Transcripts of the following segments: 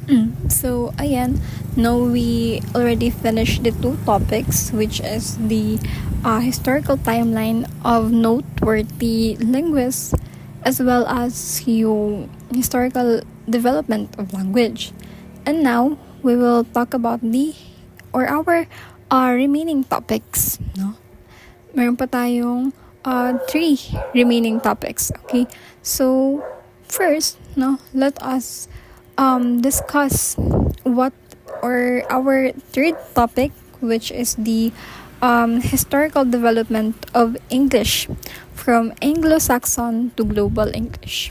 Ayan, now we already finished the two topics, which is the historical timeline of noteworthy linguists, as well as yung historical development of language. And now, we will talk about our remaining topics, no? Meron pa tayong three remaining topics, okay? So, first, no, let us discuss what or our third topic, which is the historical development of English from Anglo-Saxon to global English.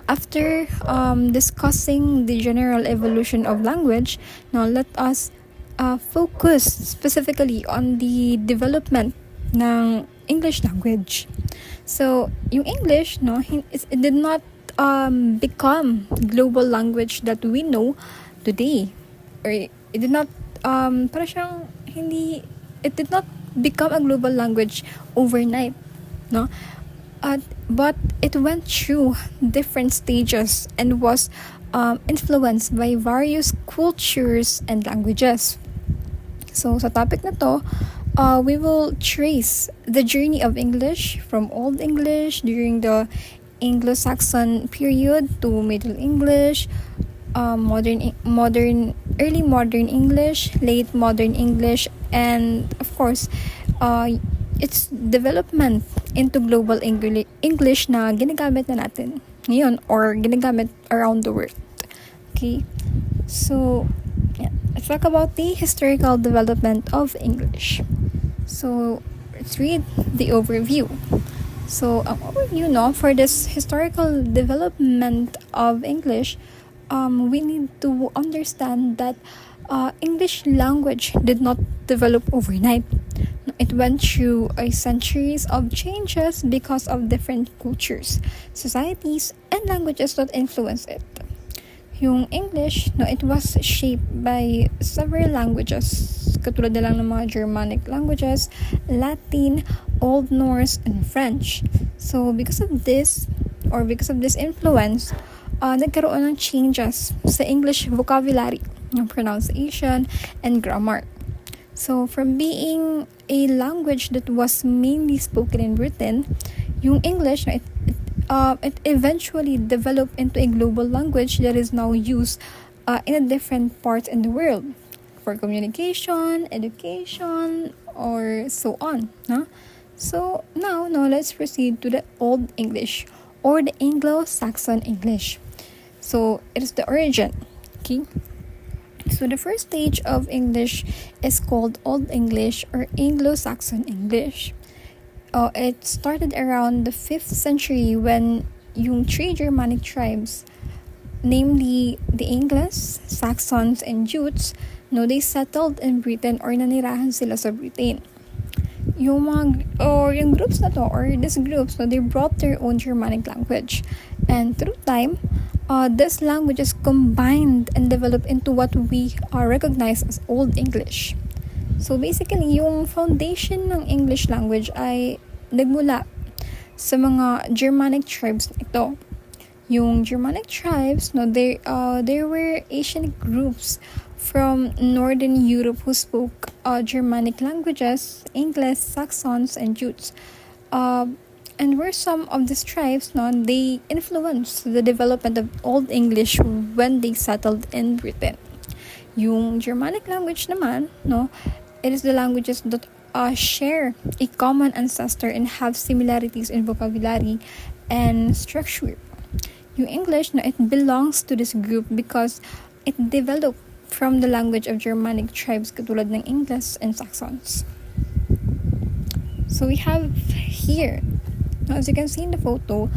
After discussing the general evolution of language, now let us focus specifically on the development ng English language. So, yung English, no, it did not become global language that we know today. Or it did not, para siyang hindi, it did not become a global language overnight, no? But it went through different stages and was influenced by various cultures and languages. So, sa topic na to, we will trace the journey of English from Old English during the Anglo-Saxon period to Middle English, early modern English, late modern English, and of course, its development into global English na ginagamit na natin ngayon or ginagamit around the world. Okay, so let's talk about the historical development of English. So let's read the overview. So, ang overview, no, for this historical development of English, we need to understand that English language did not develop overnight. It went through a centuries of changes because of different cultures, societies, and languages that influenced it. Yung English, no, it was shaped by several languages, katulad na lang ng mga Germanic languages, Latin, Old Norse, and French. So, because of this influence, nagkaroon ng changes sa English vocabulary, yung pronunciation, and grammar. So, from being a language that was mainly spoken in Britain, yung English, it eventually developed into a global language that is now used in a different parts in the world for communication, education, or so on. Huh? So now let's proceed to the Old English or the Anglo-Saxon English. So it is the origin. Okay. So the first stage of English is called Old English or Anglo-Saxon English. It started around the 5th century when yung three Germanic tribes, namely the Angles, Saxons, and Jutes, they settled in Britain or nanirahan sila sa Britain. Yung groups na to, or these groups, they brought their own Germanic language. And through time, this language is combined and developed into what we recognize as Old English. So basically, yung foundation ng English language ay nagmula sa mga Germanic tribes na ito. Yung Germanic tribes, there were Asian groups from Northern Europe who spoke Germanic languages, English, Saxons, and Jutes. And where some of these tribes, they influenced the development of Old English when they settled in Britain. Yung Germanic language naman, it is the languages that share a common ancestor and have similarities in vocabulary and structure. Yung English, it belongs to this group because it developed from the language of Germanic tribes katulad ng English and Saxons. So we have here, as you can see in the photo,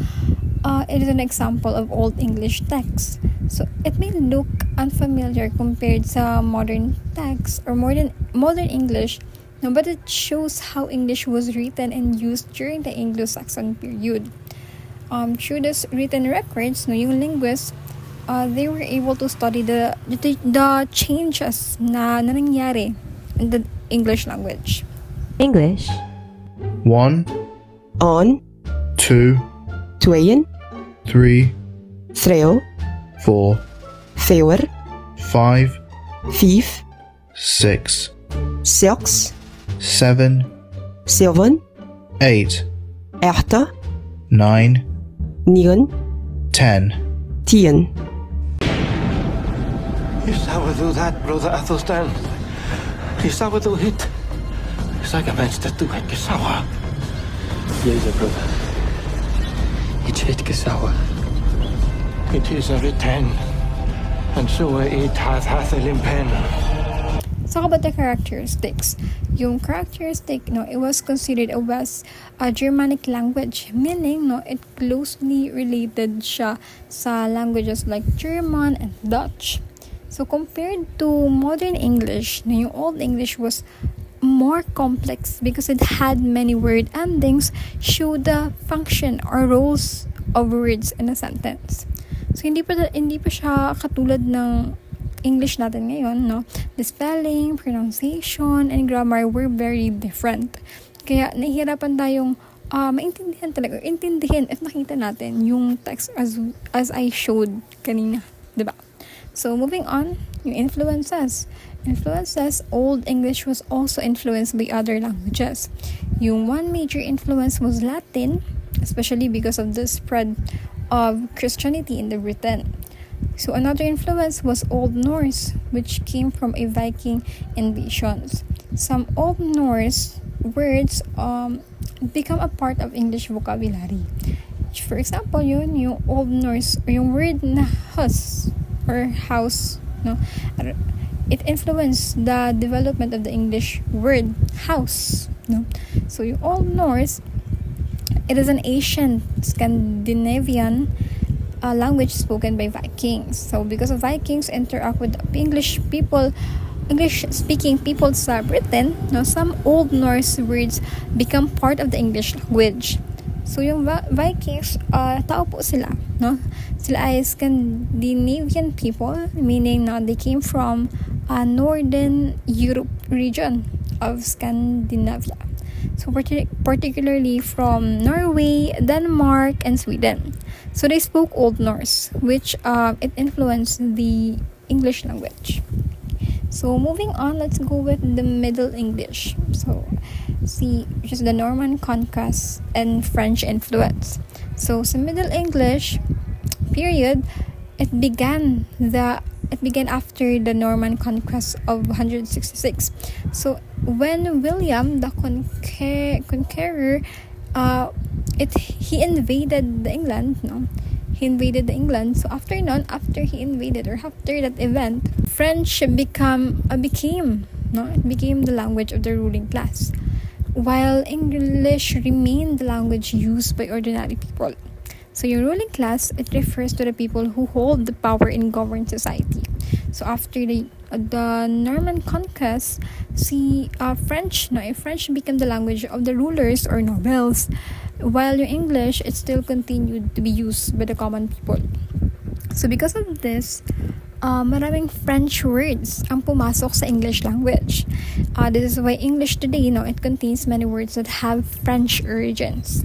it is an example of Old English text. So it may look unfamiliar compared sa modern text or modern English, but it shows how English was written and used during the Anglo-Saxon period. Through these written records, yung linguists, they were able to study the changes na nangyari in the English language. English. 1, On. 2, Tweeën. 3, Thrill. 4, Theor, 5, thief, 6, 6, 7, 7, 8, 8, 9, 9, 10. 10. Isawadw that, Brother Athelstan. Isawadw hit. Isagamens that tu het kasawa. Jeza, brother. It's hit Kasawa. It is a return. And so it hath a limpen. Talk about the characteristics. Yung characteristic, no, it was considered a Germanic language, meaning, no, it closely related siya sa languages like German and Dutch. So compared to modern English, no, yung Old English was more complex because it had many word endings show the function or roles of words in a sentence. So hindi pa siya katulad ng English natin ngayon, no? The spelling, pronunciation, and grammar were very different. Kaya nahihirapan tayong intindihin if nakita natin yung text as I showed kanina, 'di ba? So moving on, yung influences. Old English was also influenced by other languages. Yung one major influence was Latin, especially because of the spread of Christianity in the Britain. So another influence was Old Norse, which came from a Viking invasions. Some Old Norse words become a part of English vocabulary. For example, yung Old Norse or yung word na hus or house, no, it influenced the development of the English word house, no. So yung Old Norse, it is an ancient Scandinavian language spoken by Vikings. So because of Vikings interact with English-speaking people sa Britain, no, some Old Norse words become part of the English language. So yung Vikings, tao po sila, no? Sila ay Scandinavian people, meaning na they came from northern Europe region of Scandinavia. So particularly from Norway, Denmark, and Sweden. So they spoke Old Norse, which it influenced the English language. So moving on, let's go with the Middle English. So which is the Norman conquest and French influence. So sa Middle English period, it began after the Norman conquest of 166. So when William the Conqueror he invaded the England, no? He invaded the England. So after he invaded or after that event, French became the language of the ruling class, while English remained the language used by ordinary people. So yung ruling class, it refers to the people who hold the power in governed society. So after the Norman conquest, French became the language of the rulers or nobles, while yung English, it still continued to be used by the common people. So because of this, maraming French words ang pumasok sa English language. This is why English today, it contains many words that have French origins.